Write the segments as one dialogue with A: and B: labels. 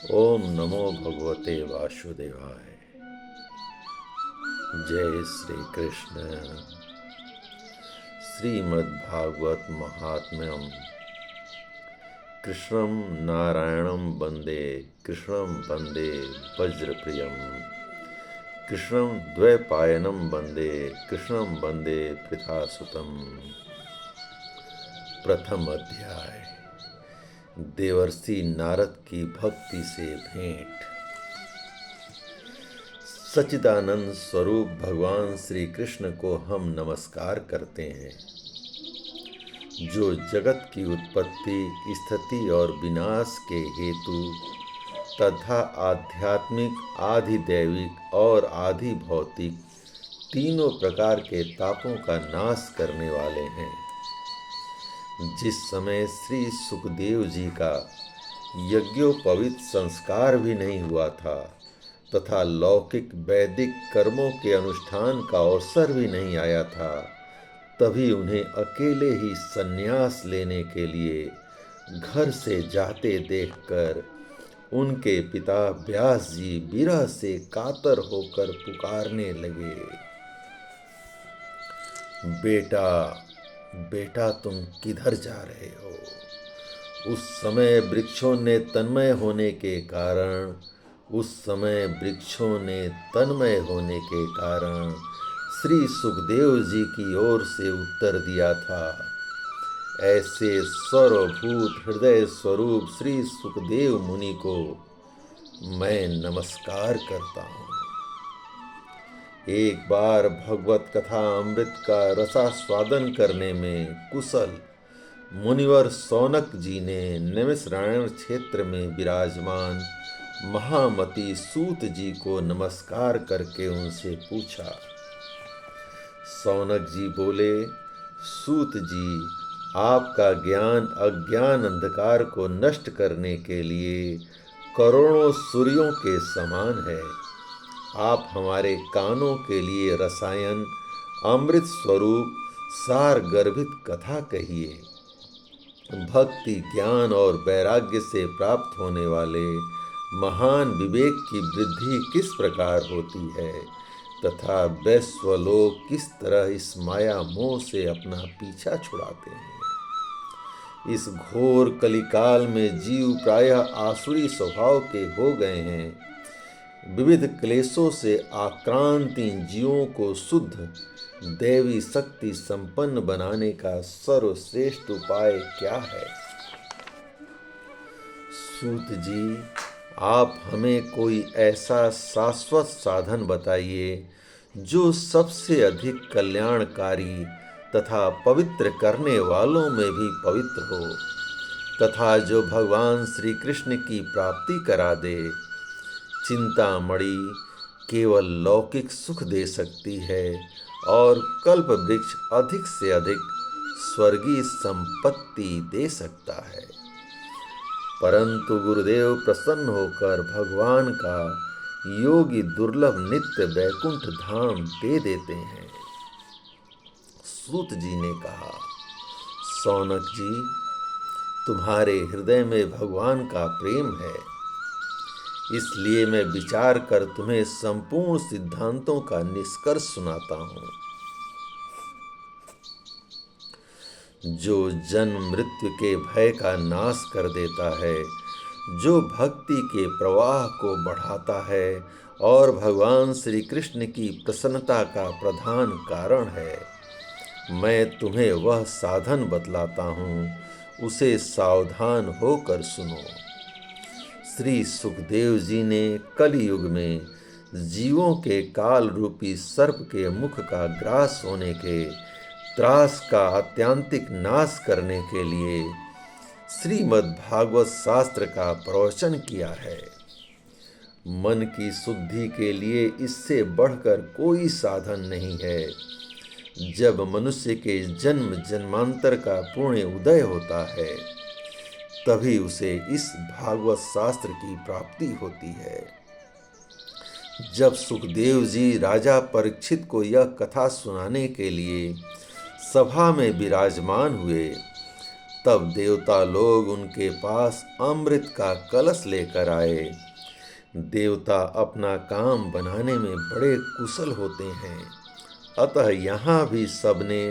A: ओम नमो भगवते वासुदेवाय। जय श्री कृष्ण। श्रीमद्भागवत महात्म्यम। कृष्णं नारायणं वन्दे, कृष्णं वन्दे वज्रप्रियं। कृष्णं द्वैपायनं वन्दे, कृष्णं वन्दे पृथासुतम्। प्रथम अध्याय। देवर्षि नारद की भक्ति से भेंट। सच्चिदानंद स्वरूप भगवान श्री कृष्ण को हम नमस्कार करते हैं, जो जगत की उत्पत्ति, स्थिति और विनाश के हेतु तथा आध्यात्मिक, आधिदैविक और आधि भौतिक तीनों प्रकार के तापों का नाश करने वाले हैं। जिस समय श्री सुखदेव जी का यज्ञोपवीत संस्कार भी नहीं हुआ था तथा लौकिक वैदिक कर्मों के अनुष्ठान का अवसर भी नहीं आया था, तभी उन्हें अकेले ही संन्यास लेने के लिए घर से जाते देखकर उनके पिता व्यास जी विरह से कातर होकर पुकारने लगे, बेटा बेटा तुम किधर जा रहे हो। उस समय वृक्षों ने तन्मय होने के कारण श्री सुखदेव जी की ओर से उत्तर दिया था, ऐसे सर्वभूत हृदय स्वरूप श्री सुखदेव मुनि को मैं नमस्कार करता हूँ। एक बार भगवत कथा अमृत का रसास्वादन करने में कुशल मुनिवर सौनक जी ने नैमिषारण्य क्षेत्र में विराजमान महामती सूत जी को नमस्कार करके उनसे पूछा। सौनक जी बोले, सूत जी, आपका ज्ञान अज्ञान अंधकार को नष्ट करने के लिए करोड़ों सूर्यों के समान है। आप हमारे कानों के लिए रसायन अमृत स्वरूप सार गर्भित कथा कहिए। भक्ति, ज्ञान और वैराग्य से प्राप्त होने वाले महान विवेक की वृद्धि किस प्रकार होती है तथा वैश्वलोक किस तरह इस माया मोह से अपना पीछा छुड़ाते हैं। इस घोर कलिकाल में जीव प्रायः आसुरी स्वभाव के हो गए हैं। विविध क्लेशों से आक्रांत इन जीवों को शुद्ध दैवी शक्ति संपन्न बनाने का सर्वश्रेष्ठ उपाय क्या है। सूत जी, आप हमें कोई ऐसा शाश्वत साधन बताइए जो सबसे अधिक कल्याणकारी तथा पवित्र करने वालों में भी पवित्र हो तथा जो भगवान श्री कृष्ण की प्राप्ति करा दे। चिंतामणि केवल लौकिक सुख दे सकती है और कल्प वृक्ष अधिक से अधिक स्वर्गीय संपत्ति दे सकता है, परंतु गुरुदेव प्रसन्न होकर भगवान का योगी दुर्लभ नित्य वैकुंठ धाम दे देते हैं। सूत जी ने कहा, सौनक जी, तुम्हारे हृदय में भगवान का प्रेम है, इसलिए मैं विचार कर तुम्हें संपूर्ण सिद्धांतों का निष्कर्ष सुनाता हूँ। जो जन्म मृत्यु के भय का नाश कर देता है, जो भक्ति के प्रवाह को बढ़ाता है और भगवान श्री कृष्ण की प्रसन्नता का प्रधान कारण है, मैं तुम्हें वह साधन बतलाता हूँ, उसे सावधान होकर सुनो। श्री सुखदेव जी ने कलयुग में जीवों के काल रूपी सर्प के मुख का ग्रास होने के त्रास का आत्यांतिक नाश करने के लिए श्रीमद्भागवत शास्त्र का प्रवचन किया है। मन की शुद्धि के लिए इससे बढ़कर कोई साधन नहीं है। जब मनुष्य के जन्म जन्मांतर का पुण्य उदय होता है, तभी उसे इस भागवत शास्त्र की प्राप्ति होती है। जब सुखदेव जी राजा परीक्षित को यह कथा सुनाने के लिए सभा में विराजमान हुए, तब देवता लोग उनके पास अमृत का कलश लेकर आए। देवता अपना काम बनाने में बड़े कुशल होते हैं, अतः यहाँ भी सबने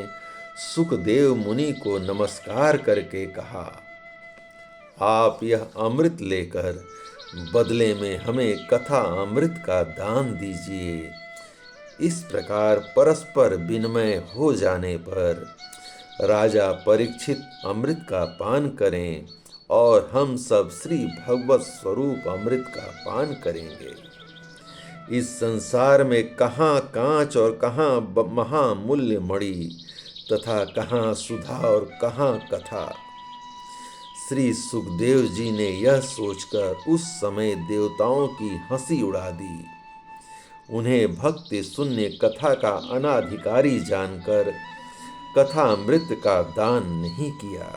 A: सुखदेव मुनि को नमस्कार करके कहा, आप यह अमृत लेकर बदले में हमें कथा अमृत का दान दीजिए। इस प्रकार परस्पर विनिमय हो जाने पर राजा परीक्षित अमृत का पान करें और हम सब श्री भगवत स्वरूप अमृत का पान करेंगे। इस संसार में कहाँ कांच और कहाँ महामूल्य मणि तथा कहाँ सुधा और कहाँ कथा। श्री सुखदेव जी ने यह सोचकर उस समय देवताओं की हंसी उड़ा दी। उन्हें भक्ति शून्य कथा का अनाधिकारी जानकर कथा अमृत का दान नहीं किया।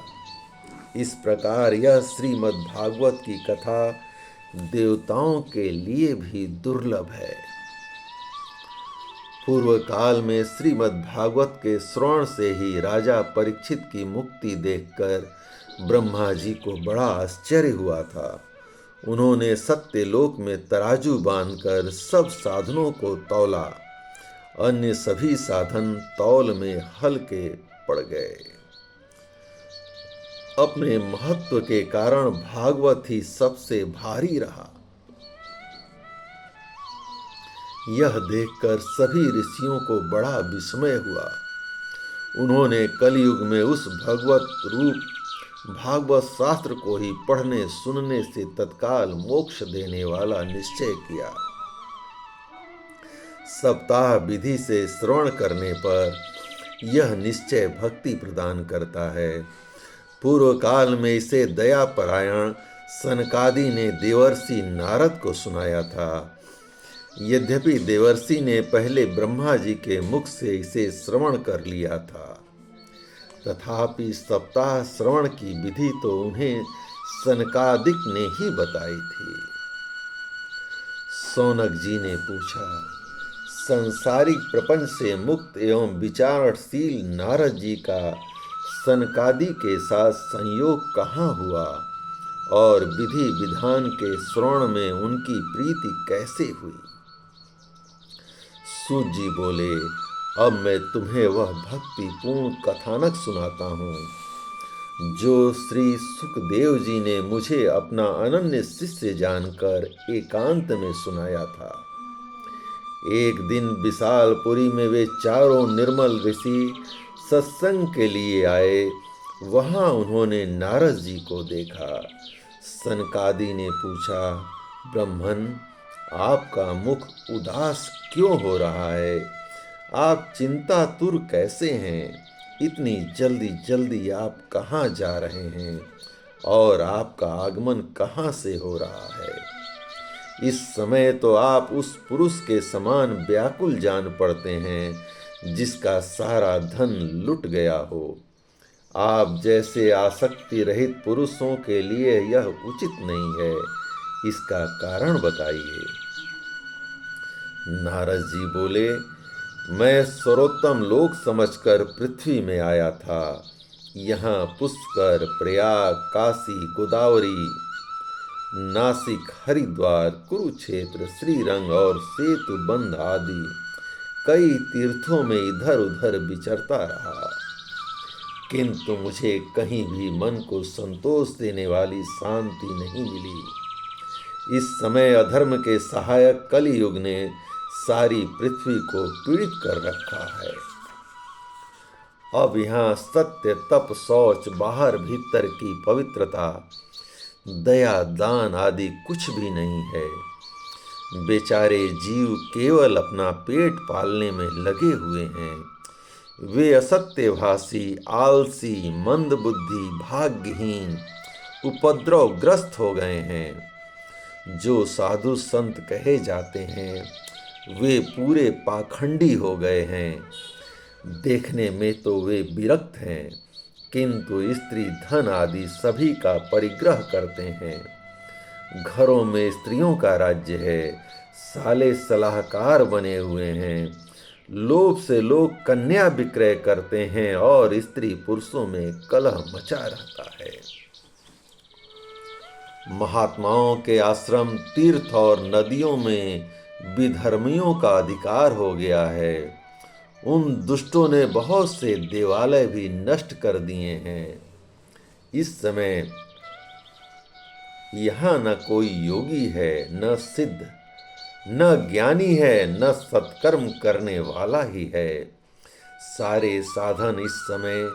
A: इस प्रकार यह श्रीमद् भागवत की कथा देवताओं के लिए भी दुर्लभ है। पूर्व काल में श्रीमद् भागवत के श्रवण से ही राजा परीक्षित की मुक्ति देखकर ब्रह्मा जी को बड़ा आश्चर्य हुआ था। उन्होंने सत्यलोक में तराजू बांधकर सब साधनों को तौला, अन्य सभी साधन तौल में हल्के पड़ गए। अपने महत्व के कारण भागवत ही सबसे भारी रहा। यह देखकर सभी ऋषियों को बड़ा विस्मय हुआ। उन्होंने कलयुग में उस भगवत रूप भागवत शास्त्र को ही पढ़ने सुनने से तत्काल मोक्ष देने वाला निश्चय किया। सप्ताह विधि से श्रवण करने पर यह निश्चय भक्ति प्रदान करता है। पूर्व काल में इसे दयापरायण सनकादि ने देवर्षि नारद को सुनाया था। यद्यपि देवर्षि ने पहले ब्रह्मा जी के मुख से इसे श्रवण कर लिया था, तथापि सप्ताह श्रवण की विधि तो उन्हें सनकादिक ने ही बताई थी। सौनक जी ने पूछा, संसारिक प्रपंच से मुक्त एवं विचारशील नारद जी का सनकादि के साथ संयोग कहाँ हुआ और विधि विधान के श्रवण में उनकी प्रीति कैसे हुई? सूत जी बोले, अब मैं तुम्हें वह भक्तिपूर्ण कथानक सुनाता हूँ जो श्री सुखदेव जी ने मुझे अपना अनन्य शिष्य जानकर एकांत में सुनाया था। एक दिन विशालपुरी में वे चारों निर्मल ऋषि सत्संग के लिए आए। वहाँ उन्होंने नारद जी को देखा। सनकादि ने पूछा, ब्रह्मन, आपका मुख उदास क्यों हो रहा है? आप चिंतातुर कैसे हैं? इतनी जल्दी जल्दी आप कहाँ जा रहे हैं और आपका आगमन कहाँ से हो रहा है? इस समय तो आप उस पुरुष के समान व्याकुल जान पड़ते हैं जिसका सारा धन लुट गया हो। आप जैसे आसक्ति रहित पुरुषों के लिए यह उचित नहीं है। इसका कारण बताइए। नारद जी बोले, मैं सर्वोत्तम लोक समझकर पृथ्वी में आया था। यहाँ पुष्कर, प्रयाग, काशी, गोदावरी, नासिक, हरिद्वार, कुरुक्षेत्र, श्रीरंग और सेतुबंध आदि कई तीर्थों में इधर उधर विचरता रहा, किंतु मुझे कहीं भी मन को संतोष देने वाली शांति नहीं मिली। इस समय अधर्म के सहायक कलियुग ने सारी पृथ्वी को पीड़ित कर रखा है। अब यहाँ सत्य, तप, शौच, बाहर भीतर की पवित्रता, दया, दान आदि कुछ भी नहीं है। बेचारे जीव केवल अपना पेट पालने में लगे हुए हैं। वे असत्यभाषी, आलसी, मंदबुद्धि, भाग्यहीन, उपद्रवग्रस्त हो गए हैं। जो साधु संत कहे जाते हैं वे पूरे पाखंडी हो गए हैं। देखने में तो वे विरक्त हैं, किंतु स्त्री धन आदि सभी का परिग्रह करते हैं। घरों में स्त्रियों का राज्य है। साले सलाहकार बने हुए हैं। लोभ से लोग कन्या विक्रय करते हैं और स्त्री पुरुषों में कलह मचा रहता है। महात्माओं के आश्रम, तीर्थ और नदियों में विधर्मियों का अधिकार हो गया है। उन दुष्टों ने बहुत से देवालय भी नष्ट कर दिए हैं। इस समय यहाँ न कोई योगी है, न सिद्ध, न ज्ञानी है, न सत्कर्म करने वाला ही है। सारे साधन इस समय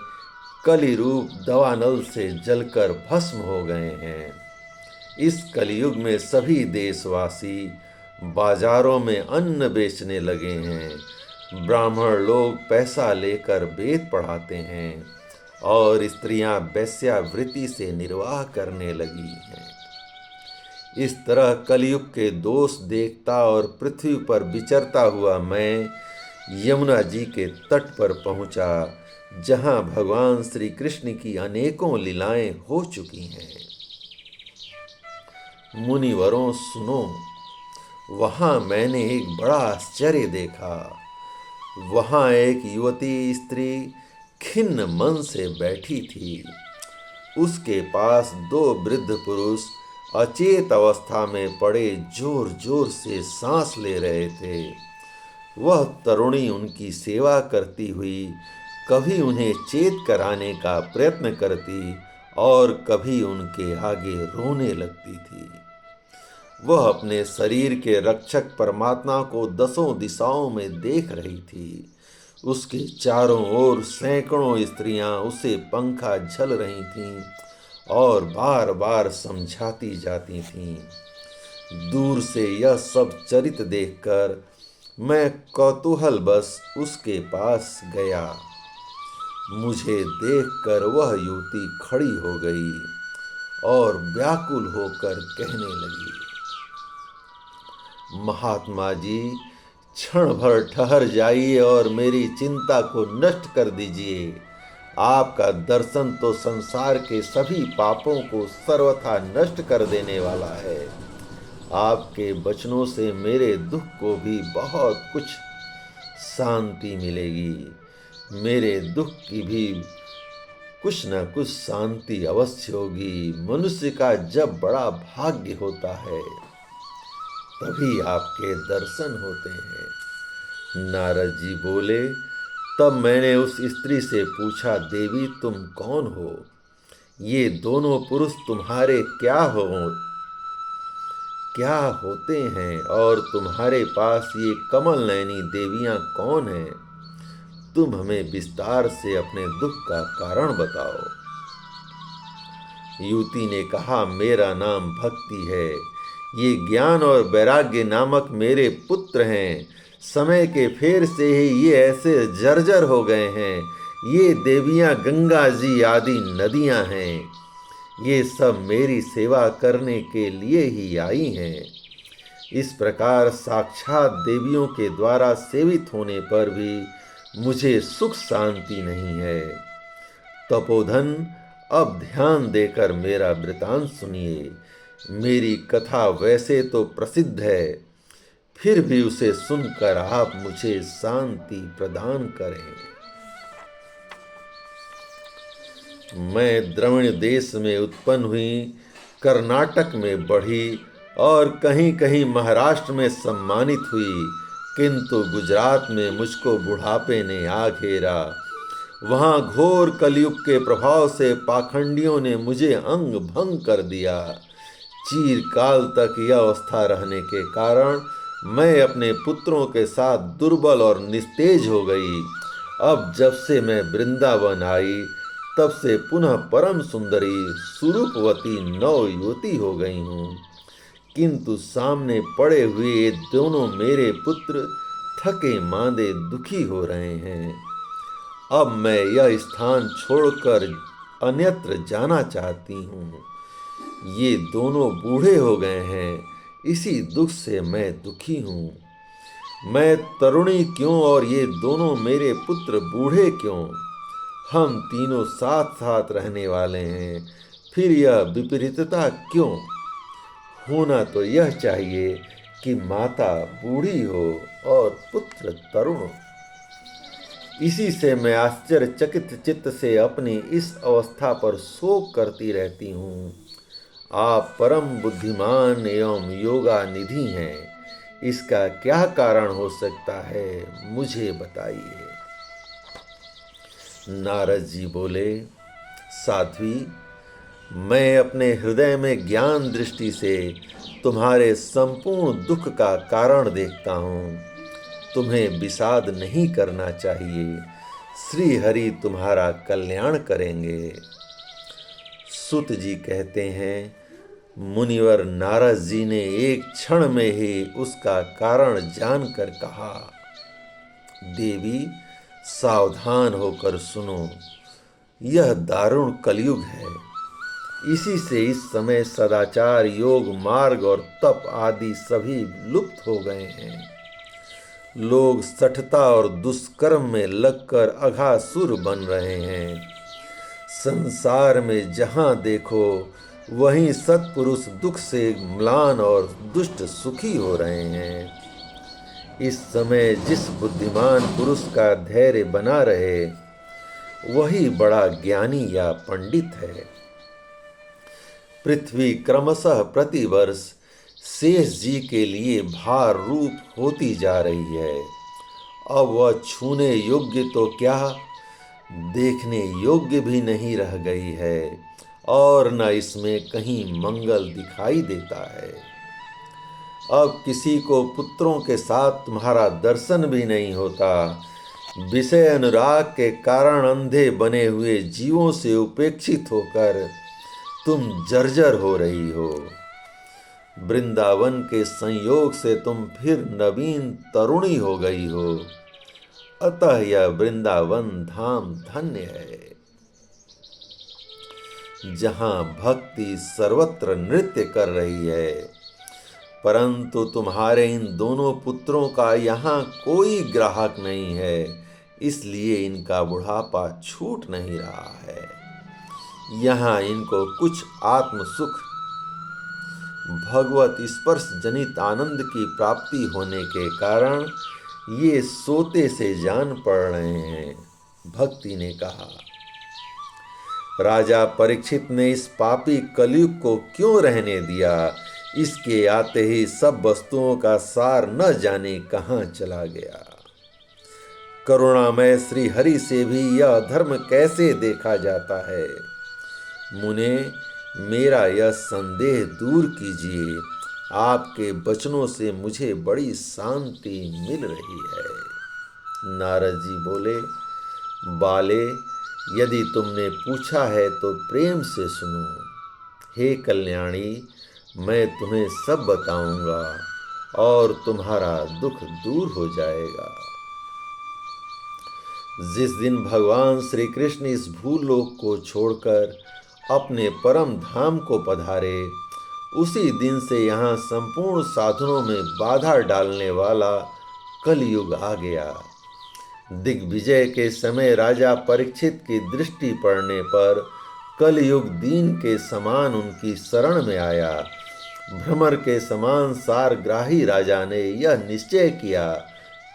A: कलि रूप दवानल से जलकर भस्म हो गए हैं। इस कलयुग में सभी देशवासी बाजारों में अन्न बेचने लगे हैं। ब्राह्मण लोग पैसा लेकर वेद पढ़ाते हैं और स्त्रियां वेश्यावृत्ति से निर्वाह करने लगी हैं। इस तरह कलयुग के दोष देखता और पृथ्वी पर विचरता हुआ मैं यमुना जी के तट पर पहुंचा, जहां भगवान श्री कृष्ण की अनेकों लीलाएं हो चुकी हैं। मुनिवरों सुनो, वहां मैंने एक बड़ा आश्चर्य देखा। वहां एक युवती स्त्री खिन्न मन से बैठी थी। उसके पास 2 वृद्ध पुरुष अचेत अवस्था में पड़े जोर जोर से सांस ले रहे थे। वह तरुणी उनकी सेवा करती हुई कभी उन्हें चेत कराने का प्रयत्न करती और कभी उनके आगे रोने लगती थी। वह अपने शरीर के रक्षक परमात्मा को 10 दिशाओं में देख रही थी। उसके चारों ओर सैकड़ों स्त्रियां उसे पंखा झल रही थीं और बार बार समझाती जाती थीं। दूर से यह सब चरित देखकर मैं कौतूहलवश उसके पास गया। मुझे देखकर वह युवती खड़ी हो गई और व्याकुल होकर कहने लगी, महात्मा जी, क्षण भर ठहर जाइए और मेरी चिंता को नष्ट कर दीजिए। आपका दर्शन तो संसार के सभी पापों को सर्वथा नष्ट कर देने वाला है। आपके वचनों से मेरे दुख को भी बहुत कुछ शांति मिलेगी। मेरे दुख की भी कुछ न कुछ शांति अवश्य होगी। मनुष्य का जब बड़ा भाग्य होता है तभी आपके दर्शन होते हैं। नारद जी बोले, तब मैंने उस स्त्री से पूछा, देवी तुम कौन हो? ये दोनों पुरुष तुम्हारे क्या होते हैं और तुम्हारे पास ये कमल नयनी देवियां कौन हैं? तुम हमें विस्तार से अपने दुख का कारण बताओ। युवती ने कहा, मेरा नाम भक्ति है। ये ज्ञान और वैराग्य नामक मेरे पुत्र हैं। समय के फेर से ही ये ऐसे जर्जर हो गए हैं। ये देवियां गंगा जी आदि नदियां हैं। ये सब मेरी सेवा करने के लिए ही आई हैं। इस प्रकार साक्षात देवियों के द्वारा सेवित होने पर भी मुझे सुख शांति नहीं है। तपोधन, अब ध्यान देकर मेरा वृतांत सुनिए। मेरी कथा वैसे तो प्रसिद्ध है, फिर भी उसे सुनकर आप मुझे शांति प्रदान करें। मैं द्रविड़ देश में उत्पन्न हुई, कर्नाटक में बढ़ी और कहीं कहीं महाराष्ट्र में सम्मानित हुई, किंतु गुजरात में मुझको बुढ़ापे ने आ घेरा। वहाँ घोर कलयुग के प्रभाव से पाखंडियों ने मुझे अंग भंग कर दिया। चीरकाल तक यह अवस्था रहने के कारण मैं अपने पुत्रों के साथ दुर्बल और निस्तेज हो गई। अब जब से मैं वृंदावन आई तब से पुनः परम सुंदरी सुरूपवती नव युवती हो गई हूँ, किंतु सामने पड़े हुए ये दोनों मेरे पुत्र थके मांदे दुखी हो रहे हैं। अब मैं यह स्थान छोड़कर अन्यत्र जाना चाहती हूँ। ये दोनों बूढ़े हो गए हैं, इसी दुख से मैं दुखी हूँ। मैं तरुणी क्यों और ये दोनों मेरे पुत्र बूढ़े क्यों? हम तीनों साथ साथ रहने वाले हैं, फिर यह विपरीतता क्यों? होना तो यह चाहिए कि माता बूढ़ी हो और पुत्र तरुण। इसी से मैं आश्चर्यचकित चित्त से अपनी इस अवस्था पर शोक करती रहती हूँ। आप परम बुद्धिमान एवं योगा निधि हैं। इसका क्या कारण हो सकता है, मुझे बताइए। नारद जी बोले, साध्वी, मैं अपने हृदय में ज्ञान दृष्टि से तुम्हारे संपूर्ण दुख का कारण देखता हूँ। तुम्हें विषाद नहीं करना चाहिए। श्री हरि तुम्हारा कल्याण करेंगे। सुत जी कहते हैं, मुनिवर नारद जी ने एक क्षण में ही उसका कारण जानकर कहा, देवी सावधान होकर सुनो, यह दारुण कलयुग है। इसी से इस समय सदाचार, योग मार्ग और तप आदि सभी लुप्त हो गए हैं। लोग सठता और दुष्कर्म में लगकर अघासुर बन रहे हैं। संसार में जहाँ देखो वहीं सत्पुरुष दुख से म्लान और दुष्ट सुखी हो रहे हैं। इस समय जिस बुद्धिमान पुरुष का धैर्य बना रहे वही बड़ा ज्ञानी या पंडित है। पृथ्वी क्रमशः प्रतिवर्ष शेष जी के लिए भार रूप होती जा रही है। अब वह छूने योग्य तो क्या, देखने योग्य भी नहीं रह गई है और न इसमें कहीं मंगल दिखाई देता है। अब किसी को पुत्रों के साथ तुम्हारा दर्शन भी नहीं होता। विषय अनुराग के कारण अंधे बने हुए जीवों से उपेक्षित होकर तुम जर्जर हो रही हो। वृंदावन के संयोग से तुम फिर नवीन तरुणी हो गई हो। अतः यह वृंदावन धाम धन्य है, जहां भक्ति सर्वत्र नृत्य कर रही है। परंतु तुम्हारे इन दोनों पुत्रों का यहाँ कोई ग्राहक नहीं है, इसलिए इनका बुढ़ापा छूट नहीं रहा है। यहाँ इनको कुछ आत्म सुख, भगवत स्पर्श जनित आनंद की प्राप्ति होने के कारण ये सोते से जान पड़ रहे हैं। भक्ति ने कहा, राजा परीक्षित ने इस पापी कलयुग को क्यों रहने दिया। इसके आते ही सब वस्तुओं का सार न जाने कहाँ चला गया। करुणामय श्री हरि से भी यह धर्म कैसे देखा जाता है। मुने, मेरा यह संदेह दूर कीजिए। आपके वचनों से मुझे बड़ी शांति मिल रही है। नारद जी बोले, बाले, यदि तुमने पूछा है तो प्रेम से सुनो। हे कल्याणी, मैं तुम्हें सब बताऊंगा और तुम्हारा दुख दूर हो जाएगा। जिस दिन भगवान श्री कृष्ण इस भूलोक को छोड़कर अपने परम धाम को पधारे, उसी दिन से यहाँ संपूर्ण साधनों में बाधा डालने वाला कलयुग आ गया। दिग्विजय के समय राजा परीक्षित की दृष्टि पड़ने पर कलयुग दीन के समान उनकी शरण में आया। भ्रमर के समान सारग्राही राजा ने यह निश्चय किया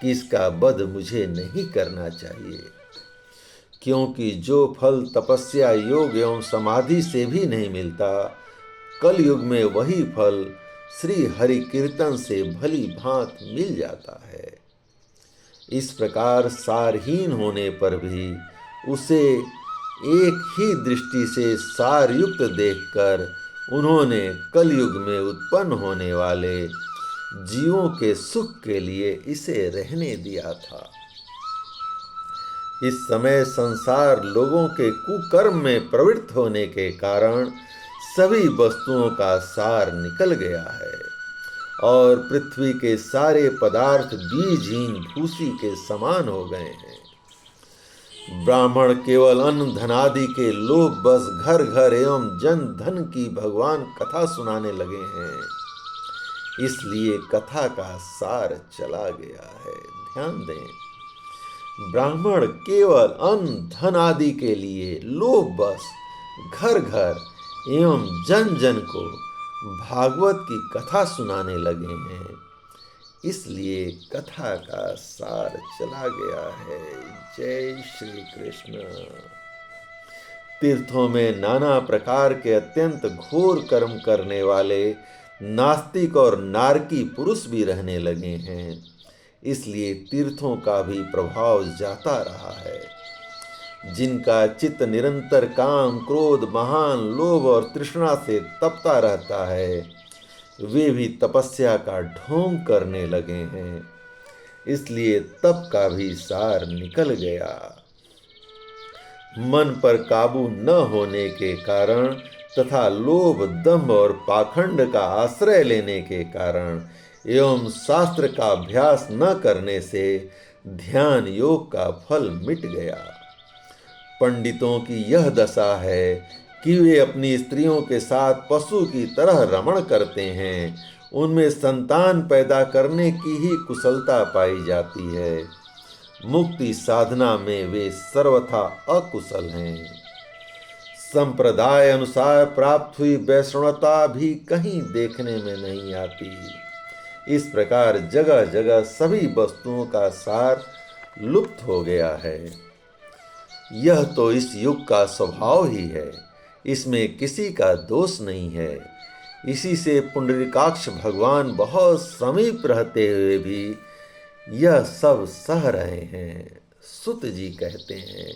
A: कि इसका वध मुझे नहीं करना चाहिए, क्योंकि जो फल तपस्या, योग एवं समाधि से भी नहीं मिलता, कलयुग में वही फल श्री हरि कीर्तन से भली भांत मिल जाता है। इस प्रकार सारहीन होने पर भी उसे एक ही दृष्टि से सारयुक्त देखकर उन्होंने कलयुग में उत्पन्न होने वाले जीवों के सुख के लिए इसे रहने दिया था। इस समय संसार लोगों के कुकर्म में प्रवृत्त होने के कारण सभी वस्तुओं का सार निकल गया है और पृथ्वी के सारे पदार्थ बीजहीन भूसी के समान हो गए हैं। ब्राह्मण केवल अन्न धनादि के लोभ बस घर घर एवं जन धन की भगवान कथा सुनाने लगे हैं, इसलिए कथा का सार चला गया है। ध्यान दें, ब्राह्मण केवल अन्न धन आदि के लिए लोभ बस घर घर एवं जन जन को भागवत की कथा सुनाने लगे हैं, इसलिए कथा का सार चला गया है। जय श्री कृष्ण। तीर्थों में नाना प्रकार के अत्यंत घोर कर्म करने वाले नास्तिक और नारकी पुरुष भी रहने लगे हैं। इसलिए तीर्थों का भी प्रभाव जाता रहा है। जिनका चित्त निरंतर काम, क्रोध, महान लोभ और तृष्णा से तपता रहता है, वे भी तपस्या का ढोंग करने लगे हैं। इसलिए तप का भी सार निकल गया। मन पर काबू न होने के कारण तथा लोभ, दंभ और पाखंड का आश्रय लेने के कारण एवं शास्त्र का अभ्यास न करने से ध्यान योग का फल मिट गया। पंडितों की यह दशा है कि वे अपनी स्त्रियों के साथ पशु की तरह रमण करते हैं। उनमें संतान पैदा करने की ही कुशलता पाई जाती है। मुक्ति साधना में वे सर्वथा अकुशल हैं। संप्रदाय अनुसार प्राप्त हुई वैष्णवता भी कहीं देखने में नहीं आती। इस प्रकार जगह जगह सभी वस्तुओं का सार लुप्त हो गया है। यह तो इस युग का स्वभाव ही है, इसमें किसी का दोष नहीं है। इसी से पुंडरीकाक्ष भगवान बहुत समीप रहते हुए भी यह सब सह रहे हैं। सुत जी कहते हैं,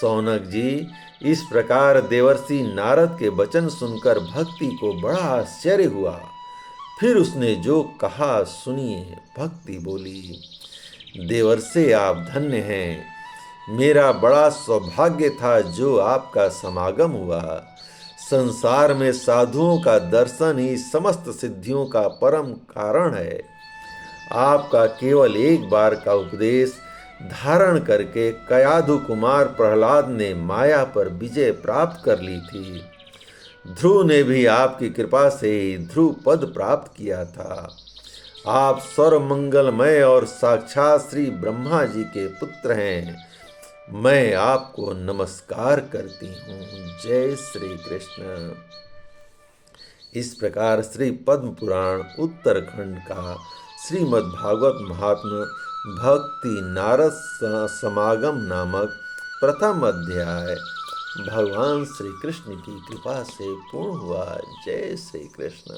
A: सौनक जी, इस प्रकार देवर्षि नारद के वचन सुनकर भक्ति को बड़ा आश्चर्य हुआ। फिर उसने जो कहा सुनिए। भक्ति बोली, देवर्षि आप धन्य हैं। मेरा बड़ा सौभाग्य था जो आपका समागम हुआ। संसार में साधुओं का दर्शन ही समस्त सिद्धियों का परम कारण है। आपका केवल एक बार का उपदेश धारण करके कयाधु कुमार प्रहलाद ने माया पर विजय प्राप्त कर ली थी। ध्रुव ने भी आपकी कृपा से ही ध्रुव पद प्राप्त किया था। आप सर्वमंगलमय और साक्षात श्री ब्रह्मा जी के पुत्र हैं। मैं आपको नमस्कार करती हूँ। जय श्री कृष्ण। इस प्रकार श्री पद्म पुराण उत्तरखंड का श्रीमद् भागवत महात्म्य भक्ति नारद समागम नामक प्रथम अध्याय भगवान श्री कृष्ण की कृपा से पूर्ण हुआ। जय श्री कृष्ण।